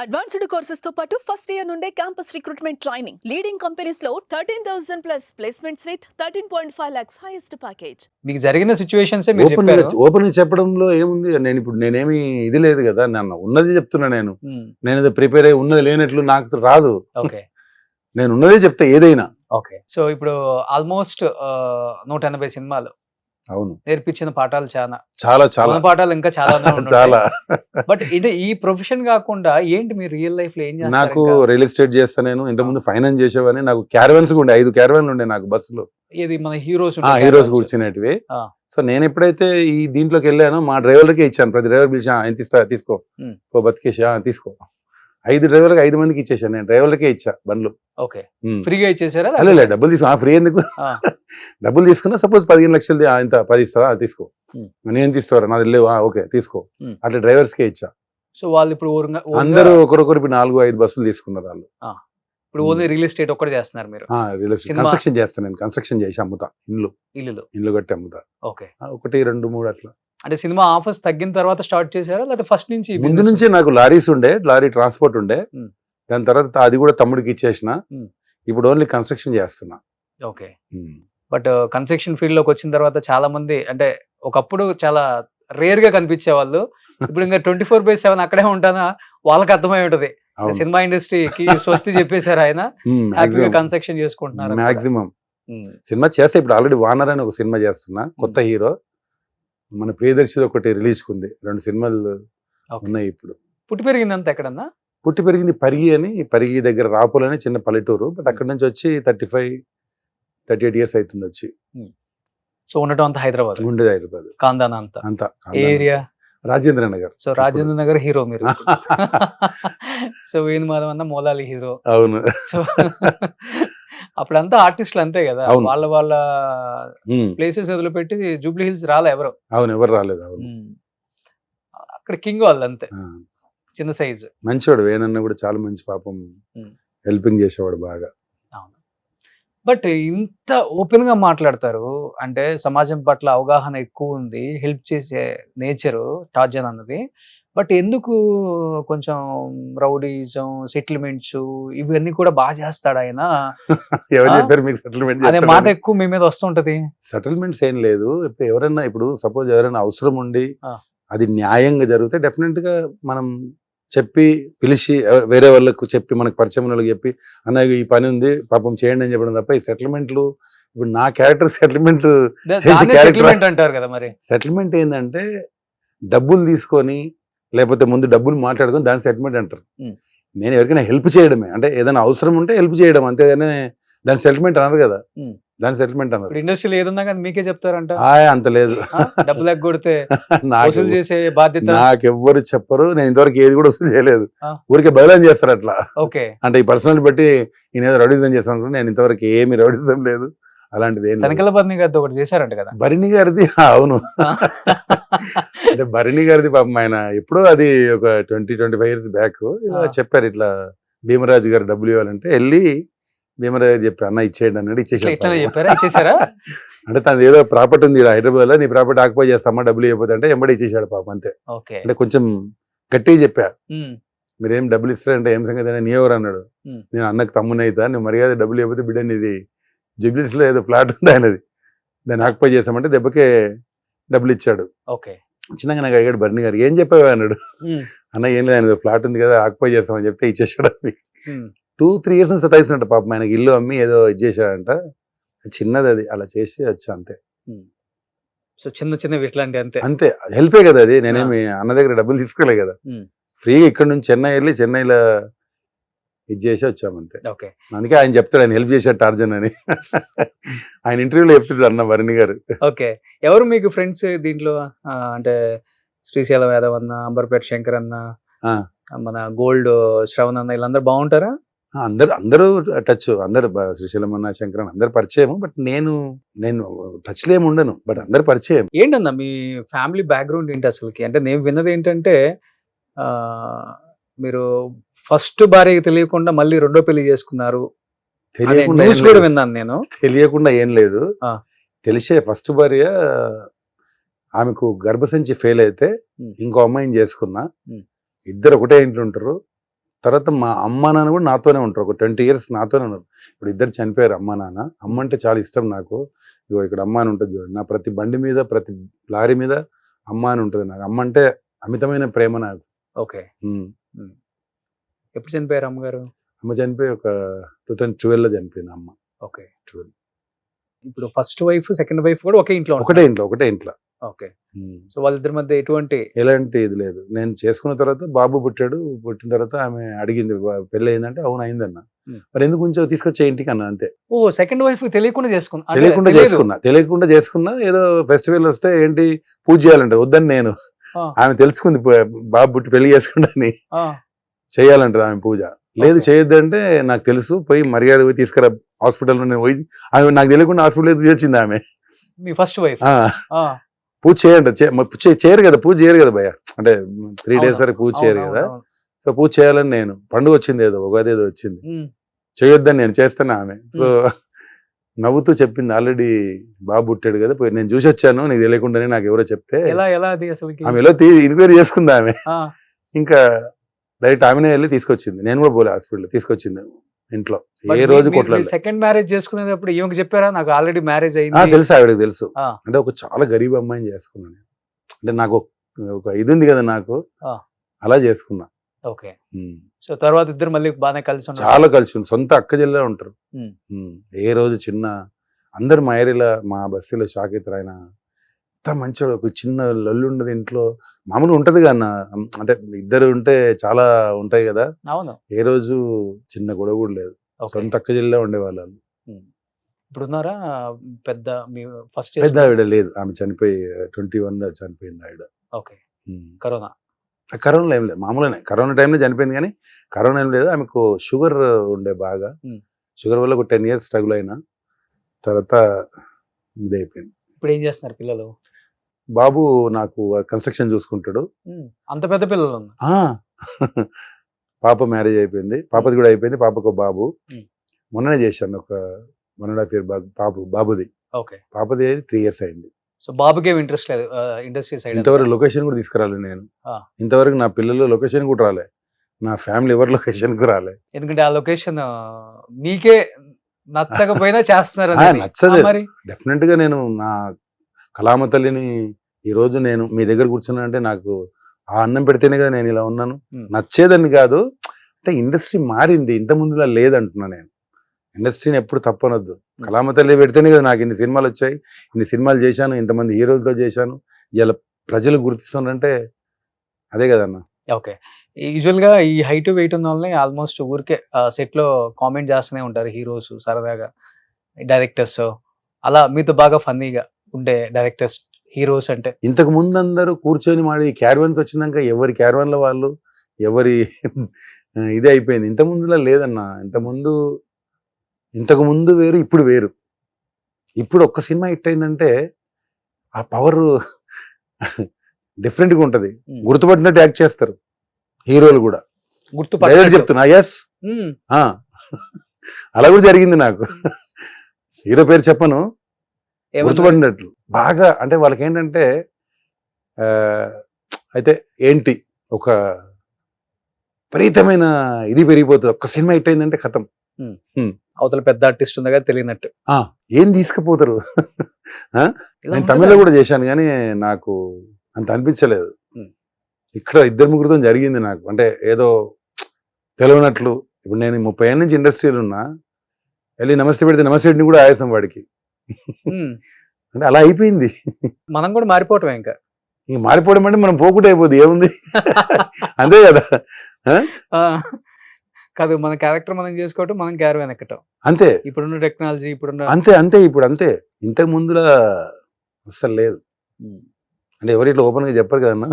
Advanced courses తో పాటు first year నుండే campus recruitment training leading companies లో 13,000 plus placements with 13.5 lakhs highest package. మీకు జరిగిన సిచ్యువేషన్స్ మీరు ఓపెన్ చెప్పారు. ఓపెన్ చెప్పడంలో ఏముంది, నేనేమి ఇది లేదు కదా, నన్ను ఉన్నది చెప్తున్నా. నేను ఏదో ప్రిపేర్ అయ్యి ఉన్నది లేనట్లు నాకు రాదు. ఓకే నేను ఉన్నదే చెప్తా ఏదైనా. ఓకే సో ఇప్పుడు ఆల్మోస్ట్ 180 సినిమాలు అవును, నేర్పించిన పాఠాలు చాలా చాలా చాలా పాఠాలు ఇంకా చాలా చాలా. బట్ ఇది ఈ ప్రొఫెషన్ కాకుండా ఏంటి మీరు రియల్ లైఫ్ లో ఏం చేస్తారు? నాకు రియల్ ఎస్టేట్ చేస్తా. నేను ఇంతకుముందు ఫైనాన్స్ చేసేవాడిని. నాకు క్యారవన్స్ ఉండే 5 క్యారవన్లు ఉండే నాకు బస్సులో. ఇది మన హీరోస్ హీరోస్ కూర్చునేటివి. సో నేను ఎప్పుడైతే ఈ దీంట్లోకి వెళ్ళానో మా డ్రైవర్లకే ఇచ్చాను. ప్రతి డ్రైవర్ పిలిచా, ఎంత ఇస్తా తీసుకో, ఓ బతికేసా తీసుకో. 5 డ్రైవర్లకు 5 మందికి ఇచ్చేసాను. నేను డ్రైవర్లకే ఇచ్చా బండ్లు. ఓకే ఫ్రీగా ఇచ్చేసారా? లేదు, డబ్బులు తీసుకో. ఫ్రీ ఎందుకు, డబ్బులు తీసుకున్నా. సపోజ్ 15 లక్షలు ఇంత 10 ఇస్తావా తీసుకో, నేను తీసుకోరా నాది లేవు, ఓకే తీసుకో. అట్లా డ్రైవర్స్కే ఇచ్చా. సో వాళ్ళు ఇప్పుడు అందరూ ఒకరొకరు 4-5 బస్సులు తీసుకున్నారు వాళ్ళు. ఇప్పుడు ఓన్లీ రియల్ ఎస్టేట్ ఒక్కటి చేస్తున్నారు మీరు? కన్స్ట్రక్షన్ చేస్తాను నేను. కన్స్ట్రక్షన్ చేసి అమ్ముతా. ఇల్లు కట్టి అమ్ముతా. ఓకే 1, 2, 3 అట్లా. అంటే సినిమా ఆఫర్స్ తగ్గిన తర్వాత స్టార్ట్ చేశారా లేదా ఫస్ట్ నుంచి? ముందు నుంచే నాకు లారీస్ ఉండే, లారీ ట్రాన్స్పోర్ట్ ఉండే. దాని తర్వాత అది కూడా తమ్ముడికి ఇచ్చేసిన. ఇప్పుడు ఓన్లీ కన్స్ట్రక్షన్ చేస్తున్నా. ఓకే బట్ కన్స్ట్రక్షన్ ఫీల్డ్ లోకి వచ్చిన తర్వాత చాలా మంది, అంటే ఒకప్పుడు చాలా రేర్ గా కనిపించే వాళ్ళు ఇప్పుడు ఇంకా 24/7 అక్కడే ఉంటానా వాళ్ళకి అర్థమై ఉంటది. సినిమా ఇండస్ట్రీకి స్వస్తి చెప్పేశారు ఆయన. హ్యాపీగా కన్స్ట్రక్షన్ చేసుకుంటున్నారు. మాక్సిమం సినిమా చేస్తే ఇప్పుడు ఆల్రెడీ వానర్ అని ఒక సినిమా చేస్తున్నా. కొత్త హీరో మన ప్రియదర్శిది ఒకటి రిలీజ్ కుంది. 2 సినిమాలు ఉన్నాయి ఇప్పుడు. పుట్టి పెరిగిందంతా ఎక్కడన్నా? పుట్టి పెరిగింది పరిగి అని, పరిగి దగ్గర రాపుల్ అని చిన్న పల్లెటూరు. బట్ అక్కడ నుంచి వచ్చి 35-38 ఇయర్స్ అవుతుంది వచ్చి. సో ఉండటం అంతా హైదరాబాద్? ఉండేది హైదరాబాద్. కాందానా అంతా area? Rajendra Nagar. So Rajendra Nagar hero మీరు. సో వేణు మాధవ్ అన్న మోలాలి హీరో. అవును. సో అప్పుడంతా ఆర్టిస్టులు అంతే కదా, వాళ్ళ ప్లేసెస్ వదిలిపెట్టి జూబ్లీ హిల్స్ రాలే ఎవరు. అవును, ఎవరు రాలేదు. అవును, అక్కడ కింగ్ వాళ్ళు అంతే, చిన్న సైజు. మంచివాడు వేణన్న కూడా, చాలా మంచి పాపం, హెల్పింగ్ చేసేవాడు బాగా. అవును, బట్ ఇంత ఓపెన్ గా మాట్లాడతారు అంటే సమాజం పట్ల అవగాహన ఎక్కువ ఉంది, హెల్ప్ చేసే నేచరు టార్జన్ అన్నది. బట్ ఎందుకు కొంచెం రౌడీజం, సెటిల్మెంట్స్ ఇవన్నీ కూడా బాగా చేస్తాడు ఆయన? ఎవరు చెప్పారు మీకు సెటిల్మెంట్ అనే మాట ఎక్కువ మీ మీద వస్తుంటది. సెటిల్మెంట్స్ ఏం లేదు. ఇప్పుడు ఎవరైనా, ఇప్పుడు సపోజ్ ఎవరైనా అవసరం ఉండి అది న్యాయంగా జరిగితే డెఫినెట్ గా మనం చెప్పి పిలిచి, వేరే వాళ్ళకు చెప్పి, మనకు పరిచయం వాళ్ళకి చెప్పి, అన్నయ్య ఈ పని ఉంది పాపం చేయండి అని చెప్పడం తప్ప ఈ సెటిల్మెంట్లు, ఇప్పుడు నా క్యారెక్టర్ సెటిల్మెంట్ అంటారు కదా. మరి సెటిల్మెంట్ ఏంటంటే డబ్బులు తీసుకొని, లేకపోతే ముందు డబ్బులు మాట్లాడుకొని దాని సెటిల్మెంట్ అంటారు. నేను ఎవరికైనా హెల్ప్ చేయడమే, అంటే ఏదైనా అవసరం ఉంటే హెల్ప్ చేయడం, అంతేగానే దాని సెటిల్మెంట్ అన్నారు కదా. దాని సెటిల్మెంట్ అన్నారు. ఇండస్ట్రీలో ఏదున్నా కానీ మీకే చెప్తారంట. అంత లేదు, డబ్బులు ఎగ్గొడితే వసూలు చేసే బాధ్యత నాకెవ్వరు చెప్పరు. నేను ఇంతవరకు ఏది కూడా వసూలు చేయలేదు. ఊరికే బయలుదేరి చేస్తారు అట్లా. ఓకే, అంటే ఈ పర్సనల్ బట్టి నేను ఏదో రౌడిజం చేస్తాను. నేను ఇంతవరకు ఏమి రౌడిజం లేదు, అలాంటిది ఏం. తనకల బర్ణి గారితో ఒకటి చేశారంట కదా. భరణి గారిది, అవును. అంటే భరణి గారిది పాపం ఆయన ఎప్పుడో, అది ఒక 20-25 ఇయర్స్ బ్యాక్ ఇలా చెప్పారు, ఇట్లా భీమరాజు గారు డబ్బులు ఇవ్వాలంటే వెళ్ళి భీమరాజు చెప్పి అన్న ఇచ్చేయండి అన్నాడు. ఇచ్చేసారా? అంటే తనది ఏదో ప్రాపర్టీ ఉంది హైదరాబాద్ లో, నీ ప్రాపర్టీ ఆక్యుపై చేస్తామా డబ్బులు ఇవ్వకపోతే అంటే ఎంబడి ఇచ్చేసాడు పాపం, అంతే. అంటే కొంచెం గట్టిగా చెప్పా, మీరేం డబ్బులు ఇస్తారంటే ఏం సంగతి నీ ఎవరు అన్నాడు. నేను అన్నకు తమ్ముని అవుతా, నువ్వు మర్యాద డబ్బులు ఇవ్వకపోతే బిడ్డ నీది జూబ్లీస్ లో ఏదో ఫ్లాట్ ఉంది ఆయనది, దాన్ని ఆక్యుపై చేస్తామంటే దెబ్బకే డబ్బులు ఇచ్చాడు. చిన్నగా నాకు అడిగాడు భరణి గారు, ఏం చెప్పావు అన్నాడు. అన్న ఏం లేదు, ఆయన ఫ్లాట్ ఉంది కదా ఆక్యుపై చేస్తామని చెప్తే ఇచ్చేసాడు. 2-3 ఇయర్స్ నుంచి సతాయిస్తున్నట్టు పాపం, ఆయనకి ఇల్లు అమ్మి ఏదో ఇచ్చేసాడంట. చిన్నది అది, అలా చేసి వచ్చా అంతే. సో చిన్న ఇట్లాంటి అంతే హెల్పే కదా అది. నేనేమి అన్న దగ్గర డబ్బులు తీసుకోలే కదా, ఫ్రీగా ఇక్కడ నుంచి చెన్నై వెళ్ళి చెన్నైలో ఇది చేసి వచ్చామంతే. అందుకే ఆయన చెప్తాడు, ఆయన హెల్ప్ చేశాడు టార్జన్ అని. ఆయన ఇంటర్వ్యూలో చెప్తాడు అన్న భరణి గారు. ఓకే, ఎవరు మీకు ఫ్రెండ్స్ దీంట్లో? అంటే శ్రీశైలం యాదవ్ అన్న, అంబర్పేట శంకర్ అన్న, మన గోల్డ్ శ్రవణ్ అన్న, వీళ్ళందరూ బాగుంటారా? అందరూ టచ్, అందరు శ్రీశైలం అన్న, శంకర్ అందరు పరిచయం. బట్ నేను టచ్ లో ఏమి ఉండను, బట్ అందరు పరిచయం. ఏంటన్నా మీ ఫ్యామిలీ బ్యాక్గ్రౌండ్ ఏంటి అసలుకి? అంటే నేను విన్నది ఏంటంటే మీరు ఫస్ట్ భార్యకి తెలియకుండా మళ్ళీ రెండో పెళ్లి చేసుకున్నారు, కూడా విన్నాను నేను. తెలియకుండా ఏం లేదు, తెలిసే. ఫస్ట్ భార్య ఆమెకు గర్భసంచి ఫెయిల్ అయితే ఇంకో అమ్మాయిని చేసుకున్నా. ఇద్దరు ఒకటే ఇంట్లో ఉంటారు. తర్వాత మా అమ్మ నాన్న కూడా నాతోనే ఉంటారు, ఒక 20 years నాతోనే ఉన్నారు. ఇప్పుడు ఇద్దరు చనిపోయారు అమ్మ నాన్న. అమ్మ అంటే చాలా ఇష్టం నాకు. ఇగో ఇక్కడ అమ్మ అని ఉంటుంది చూడండి, నా ప్రతి బండి మీద ప్రతి లారీ మీద అమ్మ అని ఉంటుంది నాకు. అమ్మ అంటే అమితమైన ప్రేమ నాకు. ఓకే. ఎప్పుడు చనిపోయారు అమ్మగారు? అమ్మ చనిపోయి ఒక 2012లో చనిపోయింది అమ్మ. ఓకే. ఇప్పుడు ఫస్ట్ వైఫ్ సెకండ్ వైఫ్ కూడా ఒకే ఇంట్లో ఒకటే ఇంట్లో. ఓకే. సో వాళ్ళిద్దరి మధ్య ఎటువంటి ఎలాంటి ఇది లేదు. నేను చేసుకున్న తర్వాత బాబు పుట్టాడు. పుట్టిన తర్వాత ఆమె అడిగింది పెళ్ళి అయిందంటే అవును అయిందన్న. మరి ఎందుకు కొంచెం తీసుకొచ్చే ఇంటికి అన్న, అంతే. ఓ సెకండ్ వైఫ్ తెలియకుండా తెలియకుండా చేసుకున్నా. ఏదో ఫెస్టివల్ వస్తే ఏంటి పూజ చేయాలంటే వద్దని నేను, ఆమె తెలుసుకుంది బాబు పుట్టి పెళ్లి చేసుకుంటాని చేయాలంటది ఆమె పూజ. లేదు చేయొద్దంటే నాకు తెలుసు, పోయి మర్యాద పోయి తీసుకురా హాస్పిటల్లో. నేను పోయి ఆమె నాకు తెలియకుండా హాస్పిటల్ తీసుకొచ్చింది ఆమె. మీ ఫస్ట్ వైఫ్ పూజ చేయండి, చేయరు కదా, పూజ చేయరు కదా భయ్య, అంటే 3 days వరకు పూజ చేయరు కదా. సో పూజ చేయాలని నేను, పండుగ వచ్చింది ఏదో ఉగాది ఏదో వచ్చింది, చేయొద్దని నేను చేస్తాను ఆమె. సో నవ్వుతూ చెప్పింది, ఆల్రెడీ బాబు పుట్టాడు కదా, పోయి నేను చూసి వచ్చాను నీకు తెలియకుండానే, నాకు ఎవరో చెప్తే. ఆమె ఎలా ఎంక్వైరీ చేసుకుంది ఆమె. ఇంకా డైరెక్ట్ ఆమెనే వెళ్ళి తీసుకొచ్చింది, నేను కూడా పోలే హాస్పిటల్, తీసుకొచ్చింది ఇంట్లో. ఏ రోజు కొట్లాలి. సెకండ్ మ్యారేజ్ చేసుకునేటప్పుడు ఈమెకి చెప్పారా నాకు ఆల్రెడీ మ్యారేజ్ అయింది? తెలుసు, ఆవిడకి తెలుసు. అంటే ఒక చాలా గరీబ్ అమ్మాయిని చేసుకున్నాను. అంటే నాకు ఒక ఇది ఉంది కదా నాకు, అలా చేసుకున్నా. ఓకే. సో తర్వాత ఇద్దరు మళ్ళీ బాగానే కలిసి ఉన్నారు? చాలా కలిసి ఉంది, సొంత అక్క చెల్లె ఉంటారు. ఏ రోజు చిన్న అందరు మా ఏరియాలో మా బస్తీలో షాక్ అవుతారు. ఆయన ఎంత మంచివాడు, ఒక చిన్న లొల్లు ఉండదు ఇంట్లో. మామూలుగా ఉంటది కదా, అంటే ఇద్దరు ఉంటే చాలా ఉంటాయి కదా. అవును. ఏ రోజు చిన్న గొడవ కూడా లేదు, సొంత అక్క చెల్లె ఉండేవాళ్ళు. ఇప్పుడు ఉన్నారా పెద్ద ఫస్ట్? పెద్ద ఆవిడ లేదు, ఆమె చనిపోయి 21లో చనిపోయింది ఆవిడ. ఓకే. కరోనాలో ఏం లేదు, మామూలుగానే కరోనా టైంలో చనిపోయింది. కానీ కరోనా ఏం లేదు, ఆమెకు షుగర్ ఉండే బాగా. షుగర్ వల్ల ఒక 10 years స్ట్రగుల్ అయినా తర్వాత ఇదైపోయింది. ఇప్పుడు ఏం చేస్తున్నారు పిల్లలు? బాబు నాకు కన్స్ట్రక్షన్ చూసుకుంటాడు. అంత పెద్ద పిల్లలు? పాప మ్యారేజ్ అయిపోయింది, పాపది కూడా అయిపోయింది. పాపకు బాబు మొన్ననే చేశాను, ఒక 1.5 year బాబుది. ఓకే. పాపది 3 years అయింది. సో బాబుకి ఏమి ఇంట్రెస్ట్ లేదు ఇండస్ట్రీ సైడ్? ఇంతవరకు లొకేషన్ కూడా తీసుకురాలే నేను. ఇంతవరకు నా పిల్లలు లొకేషన్ కూడా రాలే, నా ఫ్యామిలీ ఎవరు లొకేషన్ కు రాలే. ఎందుకంటే ఆ లొకేషన్ మీకే నచ్చకపోయినా చేస్తున్నారు. నచ్చదు డెఫినెట్ గా. నేను నా కళామ తల్లిని ఈ రోజు నేను మీ దగ్గర కూర్చున్నా అంటే నాకు ఆ అన్నం పెడితేనే కదా నేను ఇలా ఉన్నాను. నచ్చేదని కాదు, అంటే ఇండస్ట్రీ మారింది, ఇంత ముందులా లేదంటున్నా నేను. ఇండస్ట్రీని ఎప్పుడు తప్పనొద్దు. కళామ తల్లి పెడితేనే కదా నాకు ఇన్ని సినిమాలు వచ్చాయి, ఇన్ని సినిమాలు చేశాను, ఇంతమంది హీరోలతో చేశాను, ఇలా ప్రజలు గుర్తిస్తున్నారంటే అదే కదన్నా. ఓకే. యూజువల్గా ఈ హైట్ వెయిట్ ఉన్న వాళ్ళని ఆల్మోస్ట్ ఊరికే సెట్లో కామెంట్ చేస్తూనే ఉంటారు హీరోస్ సరదాగా, డైరెక్టర్స్. అలా మీతో బాగా ఫన్నీగా ఉండే డైరెక్టర్స్ హీరోస్ అంటే? ఇంతకు ముందు అందరూ కూర్చొని మాడి క్యారవాన్కి వచ్చినాక ఎవరి క్యారవాన్ల వాళ్ళు, ఎవరి ఇదే అయిపోయింది. ఇంత ముందులా లేదన్నా. ఇంతకు ముందు వేరు, ఇప్పుడు వేరు. ఇప్పుడు ఒక్క సినిమా హిట్ అయిందంటే ఆ పవర్ డిఫరెంట్గా ఉంటుంది. గుర్తుపట్టినట్టు యాక్ట్ చేస్తారు హీరోలు కూడా. చెప్తున్నా, ఎస్ అలా కూడా జరిగింది నాకు. హీరో పేరు చెప్పను, గుర్తుపడినట్లు బాగా. అంటే వాళ్ళకి ఏంటంటే అయితే ఏంటి ఒక విపరీతమైన ఇది పెరిగిపోతుంది. ఒక్క సినిమా హిట్ అయిందంటే కథం, అవతల పెద్ద ఆర్టిస్ట్ ఉందా తెలియనట్టు ఏం తీసుకుపోతారు. నేను తమిళలో కూడా చేశాను కానీ నాకు అంత అనిపించలేదు. ఇక్కడ 2-3 జరిగింది నాకు. అంటే ఏదో తెలియనట్లు. ఇప్పుడు నేను 30 ఏళ్ళ నుంచి ఇండస్ట్రీలో ఉన్నా, వెళ్ళి నమస్తే పెడితే నమస్తేని కూడా ఆయాసం వాడికి. అంటే అలా అయిపోయింది. మనం కూడా మారిపోవటం. ఇంకా మారిపోవడం అంటే మనం పోకుండా అయిపోద్ది, ఏముంది అంతే కదా. కాదు, మన క్యారెక్టర్ మనం చేసుకోవటం, మనం క్యారవాన్ ఎక్కటం అంతే. ఇప్పుడున్న టెక్నాలజీ అంతే ఇప్పుడు అంతే. ఇంతకు ముందులా అస్సలు లేదు. అంటే ఎవరు ఇట్లా ఓపెన్ గా చెప్పరు కదన్నా.